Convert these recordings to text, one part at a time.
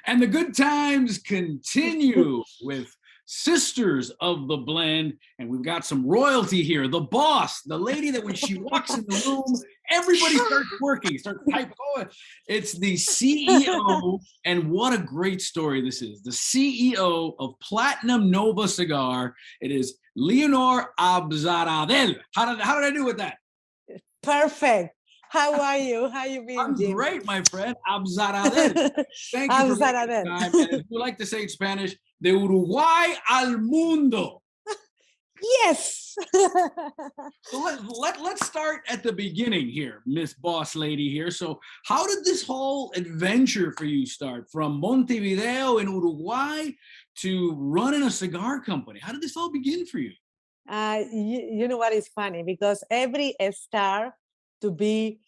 And the good times continue with Sisters of the Blend. And we've got some royalty here. The boss, the lady that when she walks in the room, everybody starts working, starts typing. Oh, it's the CEO. And what a great story this is. The CEO of Platinum Nova Cigar. It is Leonor Abzaradel. How did I do with that? Perfect. How are you? How you been, I'm Jim? great, my friend. Abzaradel. Thank you for making the time. And as we like to say in Spanish, de Uruguay al mundo. Yes. So let's start at the beginning here, Miss Boss Lady here. So how did this whole adventure for you start from Montevideo in Uruguay to running a cigar company? How did this all begin for you? You know what is funny? Because every star to be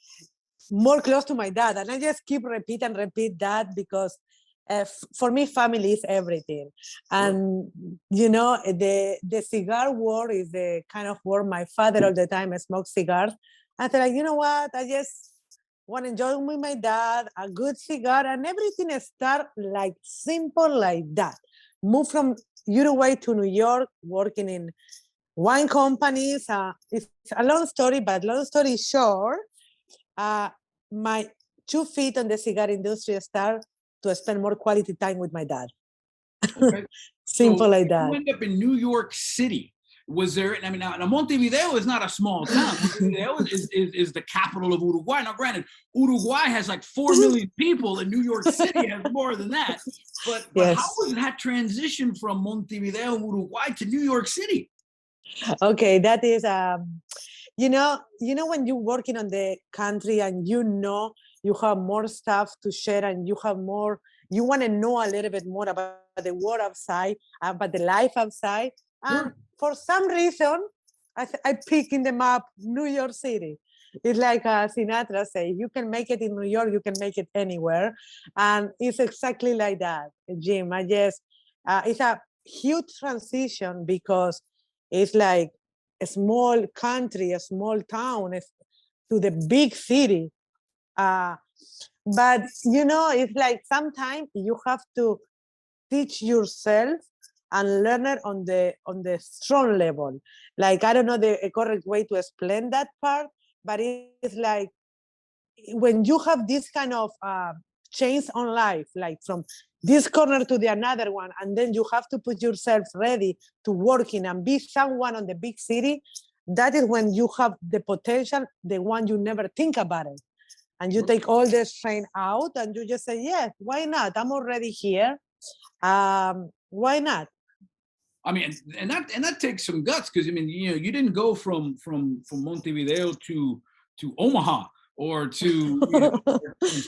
more close to my dad. And I just keep repeat that because for me, family is everything. And, you know, the cigar world is the kind of world my father all the time smoked cigars. I said, like, you know what? I just want to enjoy with my dad, a good cigar, and everything start like simple like that. Move from Uruguay to New York, working in wine companies. It's a long story, but long story short, my 2 feet on the cigar industry start to spend more quality time with my dad. Okay. Simple so like that. You end up in New York City. Was there, I mean, now Montevideo is not a small town. Montevideo is the capital of Uruguay. Now, granted, Uruguay has like 4 million people, and New York City has more than that. But Yes. How was that transition from Montevideo, Uruguay to New York City? Okay, that is, you know, when you're working on the country and you have more stuff to share and you have more, you want to know a little bit more about the world outside, about the life outside. And for some reason, I pick in the map New York City. It's like Sinatra say, you can make it in New York, you can make it anywhere. And it's exactly like that, Jim. I just, it's a huge transition because it's like a small country, a small town to the big city. But, you know, it's like sometimes you have to teach yourself and learn it on the strong level. Like, I don't know the correct way to explain that part, but it's like when you have this kind of change on life, like from this corner to the another one, and then you have to put yourself ready to working and be someone on the big city, that is when you have the potential, the one you never think about it. And you take all the strain out and you just say, yeah, why not? I'm already here. Why not? I mean, and that takes some guts because I mean, you know, you didn't go from Montevideo to Omaha or to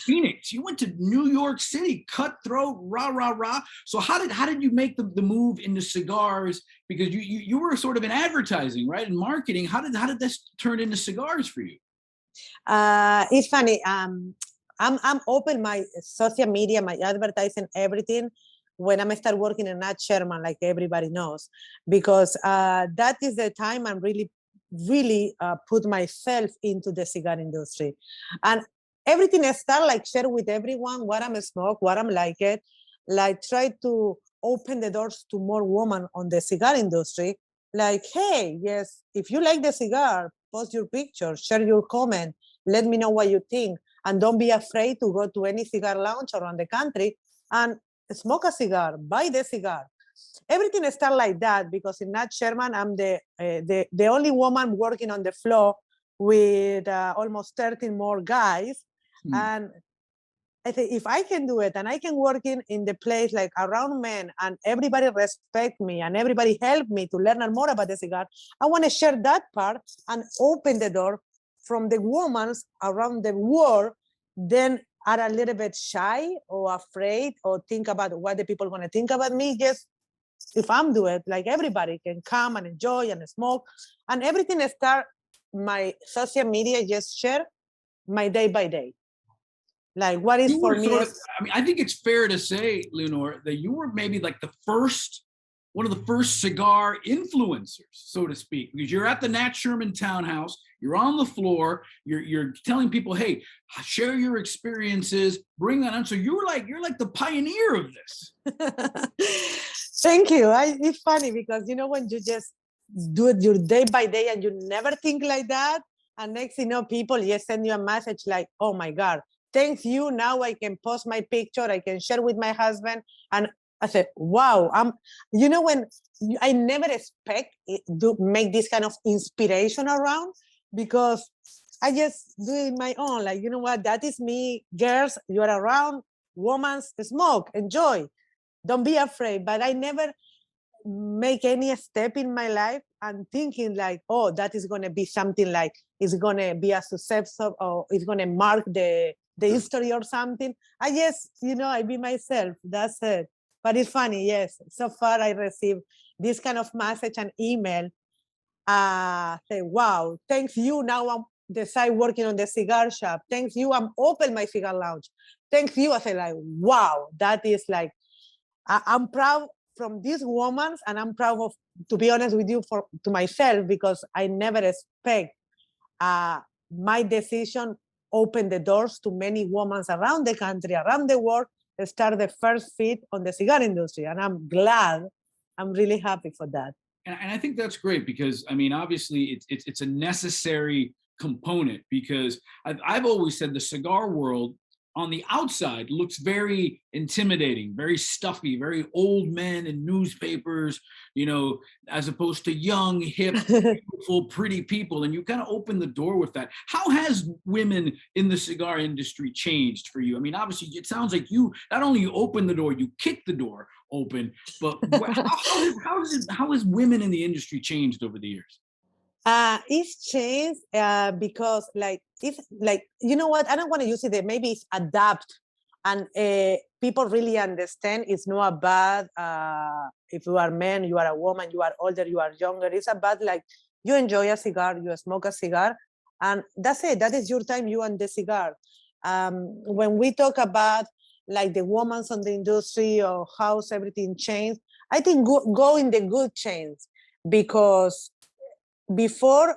Phoenix. You went to New York City, cutthroat, rah rah rah. So how did you make the move into cigars? Because you were sort of in advertising, right, and marketing. How did this turn into cigars for you? It's funny. I'm open my social media, my advertising, everything when I start working in Nat Sherman, like everybody knows, because that is the time I'm really put myself into the cigar industry. And everything I start like share with everyone what I'm smoke, what I'm like try to open the doors to more women on the cigar industry. Like, hey, yes, if you like the cigar, post your picture, share your comment, let me know what you think. And don't be afraid to go to any cigar lounge around the country and smoke a cigar, buy the cigar. Everything started like that because in Nat Sherman, I'm the only woman working on the floor with almost 13 more guys. And I think if I can do it and I can work in the place like around men and everybody respect me and everybody help me to learn more about the cigar, I want to share that part and open the door from the women around the world, then are a little bit shy or afraid or think about what the people want to think about me. Just if I'm doing it, like everybody can come and enjoy and smoke and everything start my social media, just share my day by day. Like what is for me? I mean, I think it's fair to say, Leonor, that you were maybe like the first one of the first cigar influencers, so to speak, because you're at the Nat Sherman Townhouse, you're on the floor, you're telling people, hey, share your experiences, bring that on. So you're like the pioneer of this. Thank you. It's funny because when you just do it your day by day and you never think like that, and next thing you know, people just send you a message like, oh my God, thanks you. Now I can post my picture, I can share with my husband. And I said, wow, when I never expect it to make this kind of inspiration around, because I just do it my own. Like, you know what, that is me. Girls, you are around, women, smoke, enjoy. Don't be afraid. But I never make any step in my life and thinking like, oh, that is going to be something like, it's going to be a success or it's going to mark the history or something. I just, I be myself. That's it. But it's funny, yes. So far, I received this kind of message and email. Say, wow, thanks you. Now I'm decide working on the cigar shop. Thanks you. I'm open my cigar lounge. Thanks you. I say like, wow, that is like, I'm proud from these women, and I'm proud of, to be honest with you, to myself, because I never expect my decision open the doors to many women around the country, around the world, start the first feet on the cigar industry. And I'm glad, I'm really happy for that. And I think that's great because, I mean, obviously it's a necessary component, because I've always said the cigar world on the outside looks very intimidating, very stuffy, very old men in newspapers, as opposed to young, hip, beautiful, pretty people. And you kind of open the door with that. How has women in the cigar industry changed for you? I mean, obviously, it sounds like you not only you open the door, you kick the door open, but how has women in the industry changed over the years? It's changed because it's like, you know what, I don't want to use it, maybe it's adapt, and people really understand it's not about if you are man, you are a woman, you are older, you are younger. It's about like, you enjoy a cigar, you smoke a cigar, and that's it. That is your time, you and the cigar. When we talk about like the women on the industry or how everything changed, I think go in the good change, because before,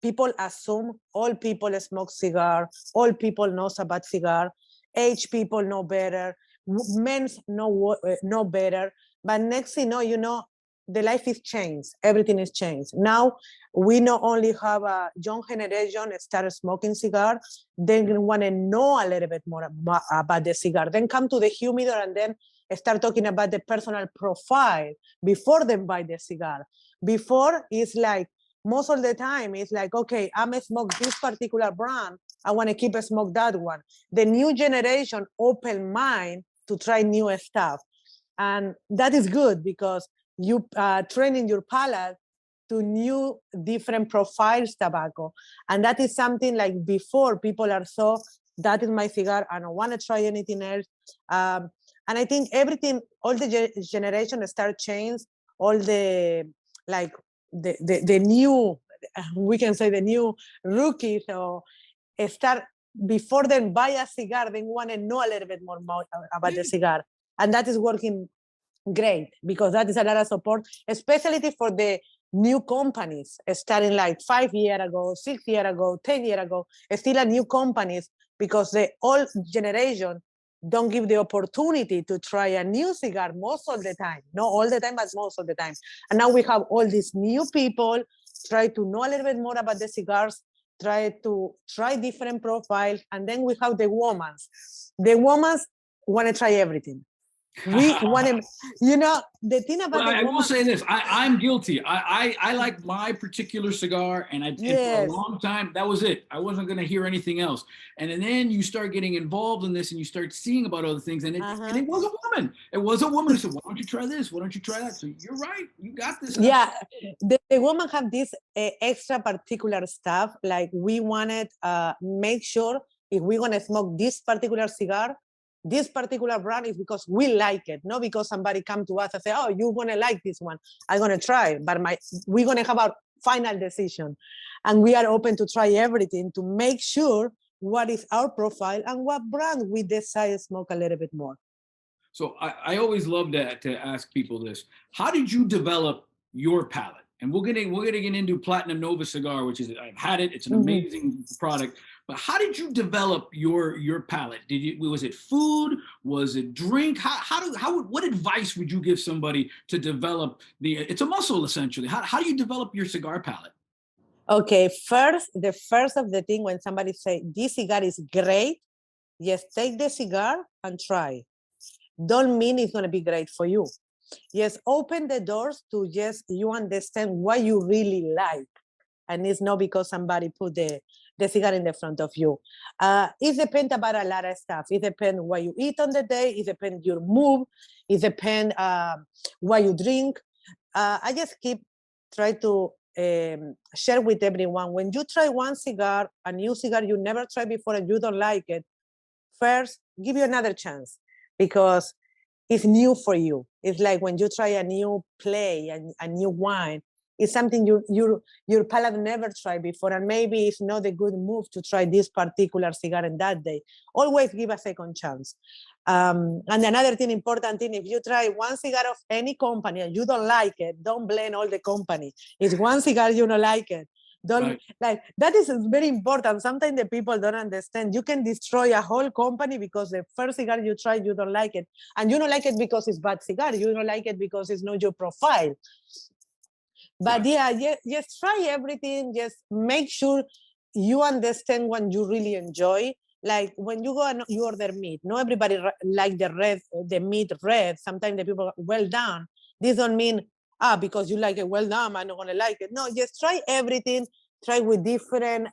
people assume all people smoke cigar, all people knows about cigar, age people know better, men know better. But next thing you know, the life is changed, everything is changed. Now we not only have a young generation start smoking cigar, they want to know a little bit more about the cigar, then come to the humidor and then start talking about the personal profile before they buy the cigar. Before, it's like, most of the time it's like, okay, I'm smoke this particular brand, I want to keep a smoke that one. The new generation open mind to try new stuff, and that is good because you training your palate to new different profiles tobacco. And that is something like, before, people are so, that is my cigar, I don't want to try anything else. And I think everything, all the generation start change, all the like the new, we can say the new rookies, or start, before then buy a cigar, they want to know a little bit more about the cigar. And that is working great, because that is a lot of support, especially for the new companies starting like 5 years ago, 6 years ago, 10 years ago, still a new companies, because the old generation don't give the opportunity to try a new cigar most of the time. Not all the time, but most of the time. And now we have all these new people try to know a little bit more about the cigars, try different profiles. And then we have the women. The women want to try everything. We want to, the thing about I will say this, I'm guilty. I like my particular cigar, and and for a long time, that was it. I wasn't going to hear anything else. And then you start getting involved in this, and you start seeing about other things, and it was a woman. It was a woman who said, why don't you try this? Why don't you try that? So you're right. You got this. Yeah, the women have this extra particular stuff. Like, we wanted make sure, if we're going to smoke this particular cigar, this particular brand, is because we like it, not because somebody come to us and say, oh, you're going to like this one, I'm going to try, but we're going to have our final decision. And we are open to try everything to make sure what is our profile and what brand we decide to smoke a little bit more. So I always love to ask people this. How did you develop your palate? And we're gonna get into Platinum Nova cigar, which is I've had it. It's an Mhm. amazing product. But how did you develop your palate? Did you was it food? Was it drink? How what advice would you give somebody to develop the? It's a muscle essentially. How do you develop your cigar palate? Okay, the first of the thing when somebody say this cigar is great, just take the cigar and try. Don't mean it's gonna be great for you. Just open the doors to just you understand what you really like. And it's not because somebody put the cigar in the front of you. It depends about a lot of stuff. It depends what you eat on the day. It depends your mood. It depends what you drink. I just keep try to share with everyone. When you try one cigar, a new cigar you never tried before, and you don't like it, first give you another chance because it's new for you. It's like when you try a new play and a new wine. It's something your palate never tried before, and maybe it's not a good move to try this particular cigar in that day. Always give a second chance. And another thing, important thing, if you try one cigar of any company and you don't like it, don't blame all the company. It's one cigar you don't like it. Don't Right. like that is very important. Sometimes the people don't understand. You can destroy a whole company because the first cigar you try, you don't like it. And you don't like it because it's bad cigar. You don't like it because it's not your profile. But Right. yeah, just try everything. Just make sure you understand what you really enjoy. Like when you go and you order meat, not everybody like the meat red. Sometimes the people well done. This don't mean because you like it well done, I'm not gonna like it. No, just try everything. Try with different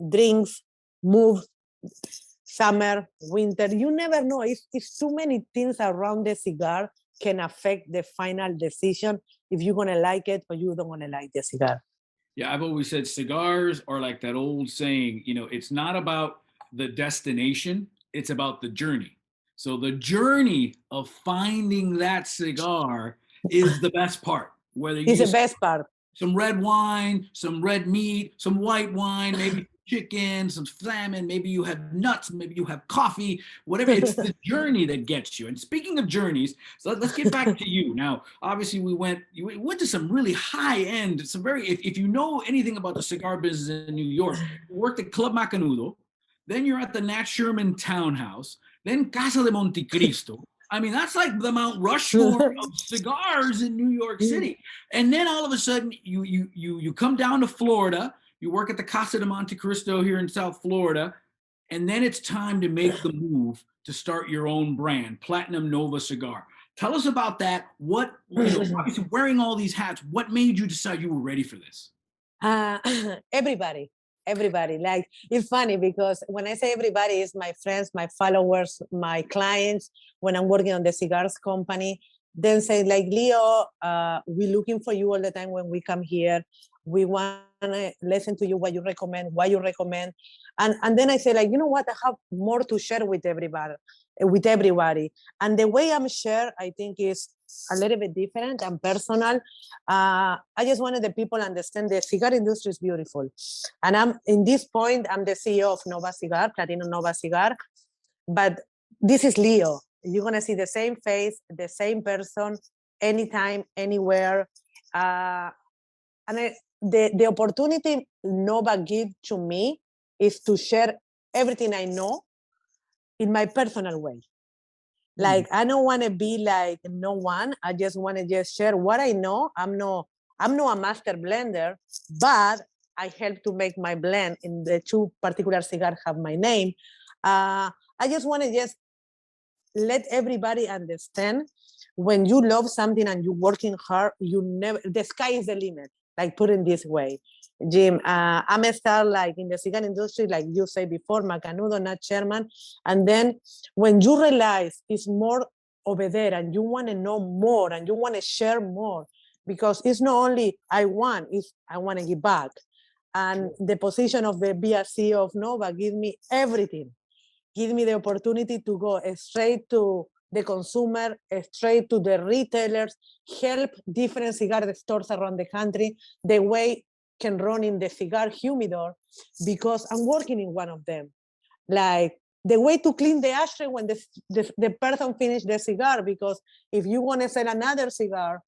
drinks, move, summer, winter. You never know. It's too many things around the cigar can affect the final decision if you're gonna like it or you don't wanna like the cigar. Yeah, I've always said cigars are like that old saying, it's not about the destination, it's about the journey. So the journey of finding that cigar is the best part. Whether It's you the best part. some red wine, some red meat, some white wine, maybe chicken, some salmon, maybe you have nuts, maybe you have coffee, whatever. It's the journey that gets you. And speaking of journeys, so let's get back to you. Now, obviously you went to some really high end, some very, if you know anything about the cigar business in New York, you worked at Club Macanudo, then you're at the Nat Sherman Townhouse, then Casa de Montecristo. I mean, that's like the Mount Rushmore of cigars in New York City. And then all of a sudden, you come down to Florida. You work at the Casa de Monte Cristo here in South Florida, and then it's time to make the move to start your own brand, Platinum Nova Cigar. Tell us about that. Obviously wearing all these hats. What made you decide you were ready for this? uh, everybody, everybody. Like it's funny because when I say everybody, it's my friends, my followers, my clients. When I'm working on the cigars company, then say like Leo, we're looking for you all the time when we come here. We want to listen to you, what you recommend, why you recommend, and then I say like, you know what, I have more to share with everybody, and the way I'm share, I think is a little bit different and personal. I just wanted the people to understand the cigar industry is beautiful. And I'm in this point, I'm the CEO of Nova Cigar, Platinum Nova Cigar. But this is Leo. You're gonna see the same face, the same person, anytime, anywhere. The opportunity Nova give to me is to share everything I know in my personal way. Hmm. Like I don't want to be like no one. I just want to just share what I know. I'm not a master blender, but I help to make my blend in the two particular cigars have my name. I just want to just let everybody understand when you love something and you're working hard, you never the sky is the limit. Like put it this way, Jim. I'm a star like in the cigar industry, like you say before, Macanudo, not Sherman. And then when you realize it's more over there and you want to know more and you want to share more, because it's not only it's I want to give back. And the position of the BRC of Nova give me everything, give me the opportunity to go straight to the consumer, straight to the retailers, help different cigar stores around the country, the way can run in the cigar humidor, because I'm working in one of them. Like the way to clean the ashtray when the person finished the cigar, because if you want to sell another cigar,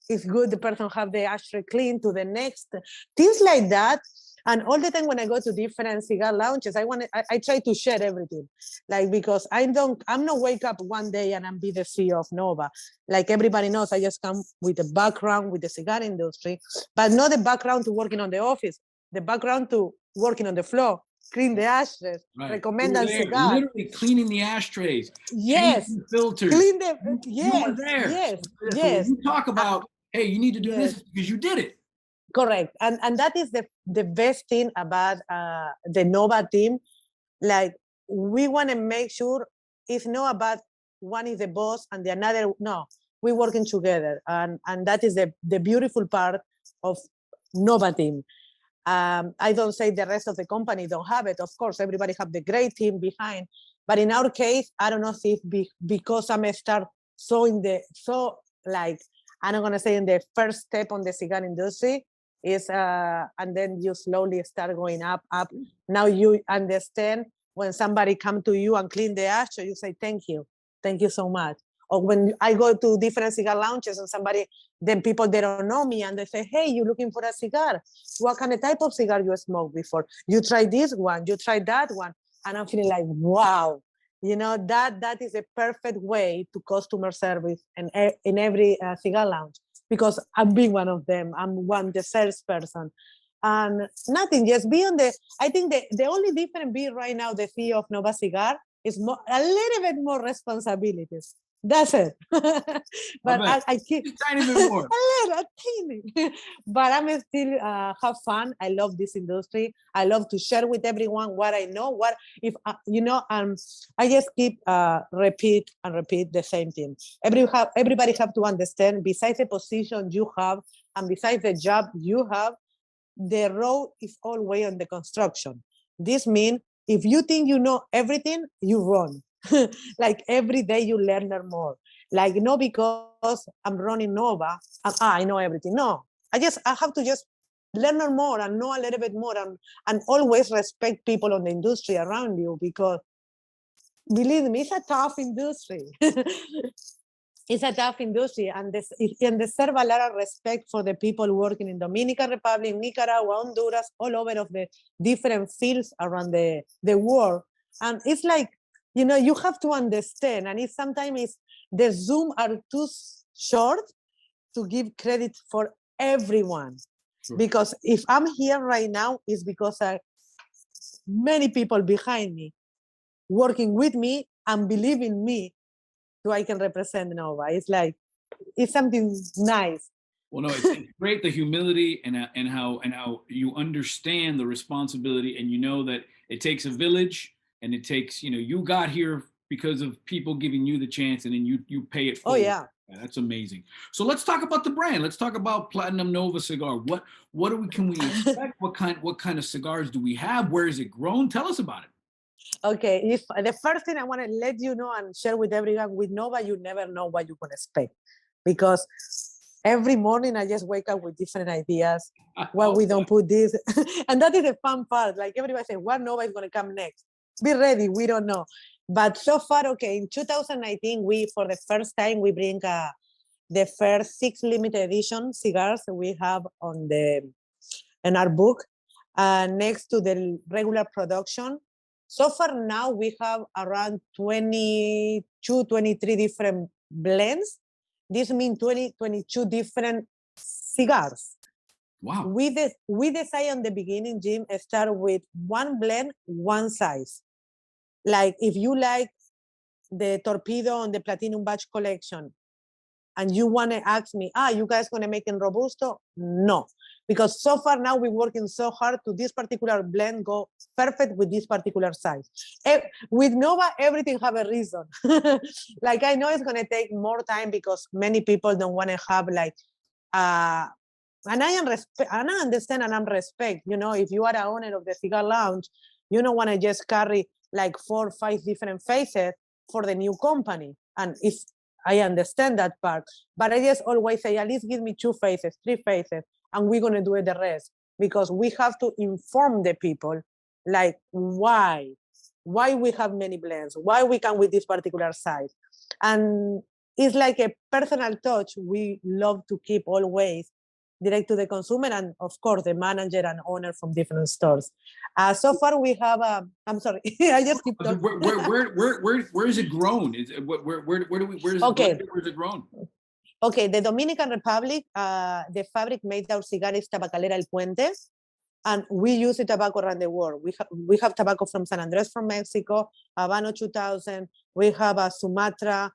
it's good the person have the ashtray clean to the next, things like that. And all the time when I go to different cigar lounges, I try to share everything, like, because I'm not wake up one day and I'm be the CEO of Nova. Like everybody knows, I just come with a background with the cigar industry, but not the background to working on the office, the background to working on the floor, clean the ashtrays, Right. recommend You were a there, cigar. literally cleaning the ashtrays, Yes, changing the filters. clean the, You were yes, there. yes, So when yes. you talk about, hey, you need to do Yes. this because you did it. Correct. And that is the best thing about the Nova team. Like, we want to make sure it's not about one is the boss and the another. No, we're working together. And that is the beautiful part of Nova team. I don't say the rest of the company don't have it. Of course, everybody have the great team behind. But in our case, I don't know if because I'm start like, I'm not gonna say in the first step on the cigar industry is and then you slowly start going up. Now you understand when somebody come to you and clean the ashtray, you say thank you so much. Or when I go to different cigar lounges and then people they don't know me and they say, hey, you looking for a cigar? What kind of type of cigar you smoked before? You try this one, you try that one, and I'm feeling like, wow, that is a perfect way to customer service and in every cigar lounge, because I've been one of them. I'm the salesperson, and nothing. Just be on the. I think the only difference being right now the CEO of Nova Cigar is a little bit more responsibilities. That's it. But I keep a tiny bit more. a teeny. But I'm still have fun. I love this industry. I love to share with everyone what I know. What if I just keep repeat the same thing. Everybody have to understand. Besides the position you have, and besides the job you have, the road is always on the construction. This means if you think you know everything, you run. Like every day you learn more. Like, no, because I'm running Nova and I know everything. No, I have to just learn more and know a little bit more, and always respect people on the industry around you, because believe me, it's a tough industry. It's a tough industry, and deserve a lot of respect for the people working in Dominican Republic, Nicaragua, Honduras, all over of the different fields around the world. And it's like, you have to understand, and sometimes the Zoom are too short to give credit for everyone. Sure. Because if I'm here right now, it's because many people behind me working with me and believe in me, so I can represent Nova. It's something nice. Well, no, it's great, the humility and how you understand the responsibility, and you know that it takes a village, and it takes, you got here because of people giving you the chance, and then you pay it forward. Oh yeah. That's amazing. So let's talk about the brand. Let's talk about Platinum Nova Cigar. Can we expect? What kind of cigars do we have? Where is it grown? Tell us about it. Okay, if the first thing I want to let you know and share with everyone, with Nova, you never know what you can expect, because every morning I just wake up with different ideas. Why we don't put this, and that is the fun part. Like everybody says, what Nova is going to come next? Be ready. We don't know, but so far, okay. In 2019, for the first time we bring the first 6 limited edition cigars we have in our book, next to the regular production. So far now we have around 22, 23 different blends. This means 22 different cigars. Wow. We decided on the beginning, Jim, start with one blend, one size. Like if you like the Torpedo on the Platinum Batch collection, and you want to ask me, you guys going to make it Robusto? No, because so far now we're working so hard to this particular blend go perfect with this particular size. With Nova, everything have a reason. Like I know it's going to take more time because many people don't want to have like, and I understand and I respect, if you are an owner of the cigar lounge, you don't want to just carry like 4 or 5 different faces for the new company. And if I understand that part, but I just always say, at least give me 2 faces, 3 faces, and we're going to do it the rest, because we have to inform the people, like, why why we have many blends, why we come with this particular size. And it's like a personal touch we love to keep always direct to the consumer, and of course the manager and owner from different stores. So far we have I'm sorry, I just keep talking. Where is it grown? Is it, where is Okay. where is it grown? Okay, the Dominican Republic, the fabric made our cigar is Tabacalera El Puente, and we use the tobacco around the world. We have tobacco from San Andres, from Mexico, Habano 2000. We have Sumatra.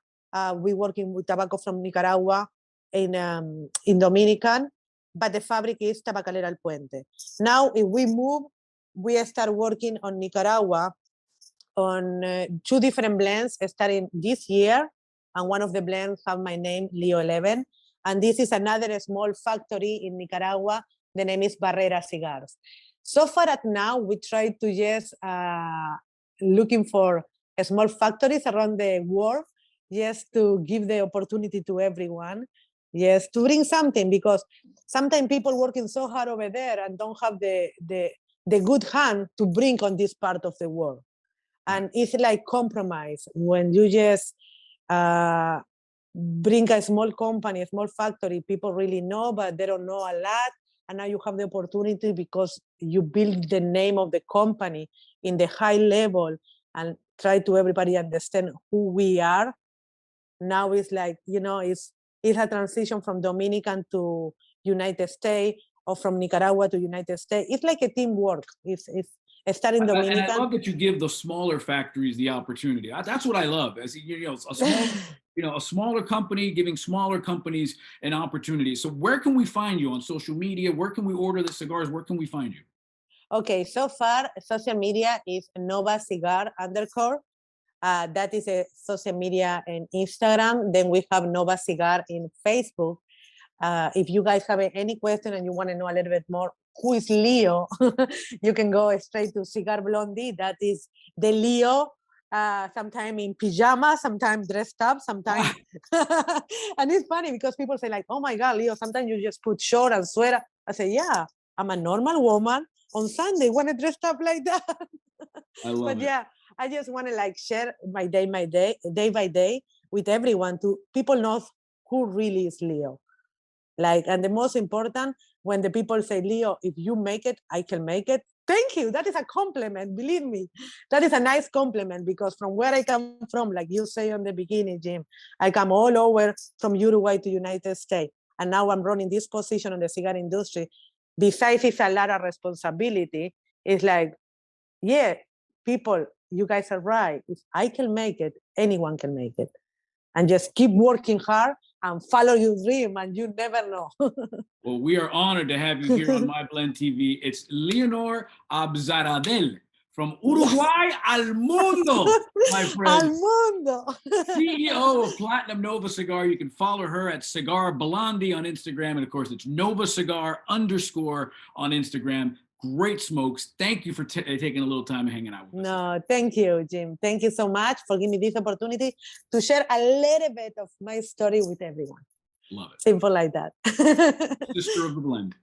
We working with tobacco from Nicaragua in Dominican, but the fabric is Tabacalera El Puente. Now, if we move, we start working on Nicaragua on 2 different blends starting this year, and one of the blends have my name, Leo 11, and this is another small factory in Nicaragua. The name is Barrera Cigars. So far at now, we try to just looking for small factories around the world, just to give the opportunity to everyone, yes, to bring something, because sometimes people working so hard over there and don't have the good hand to bring on this part of the world. And it's like compromise when you just bring a small company, a small factory, people really know, but they don't know a lot. And now you have the opportunity because you build the name of the company in the high level and try to everybody understand who we are. Now it's like, it's a transition from Dominican to United States, or from Nicaragua to United States. It's like a teamwork. It's starting Dominican. And I love that you give the smaller factories the opportunity. That's what I love. As a small, a smaller company giving smaller companies an opportunity. So where can we find you on social media? Where can we order the cigars? Where can we find you? Okay, so far social media is Nova Cigar _ that is a social media and Instagram. Then we have Nova Cigar in Facebook. If you guys have any question and you want to know a little bit more who is Leo, you can go straight to Cigar Blondie. That is the Leo, sometimes in pajamas, sometimes dressed up, sometimes. And it's funny because people say like, oh my God, Leo, sometimes you just put short and sweater. I say, yeah, I'm a normal woman. On Sunday, want to dress up like that. I love But it. yeah, I just want to like share my day by day with everyone, to people know who really is Leo. Like, and the most important, when the people say, Leo, if you make it, I can make it. Thank you. That is a compliment. Believe me, that is a nice compliment, because from where I come from, like you say on the beginning, Jim, I come all over from Uruguay to United States. And now I'm running this position in the cigar industry. Besides, it's a lot of responsibility. It's like, yeah, people, you guys are right. If I can make it, anyone can make it. And just keep working hard and follow your dream, and you never know. Well, we are honored to have you here on My Blend TV. It's Leonor Abzaradel from Uruguay al mundo, my friend. Al mundo. CEO of Platinum Nova Cigar. You can follow her at Cigar Blondie on Instagram. And of course, it's Nova Cigar _ on Instagram. Great smokes. Thank you for taking a little time and hanging out with us. No, thank you, Jim. Thank you so much for giving me this opportunity to share a little bit of my story with everyone. Love it. Simple like that. Sister of the Blend.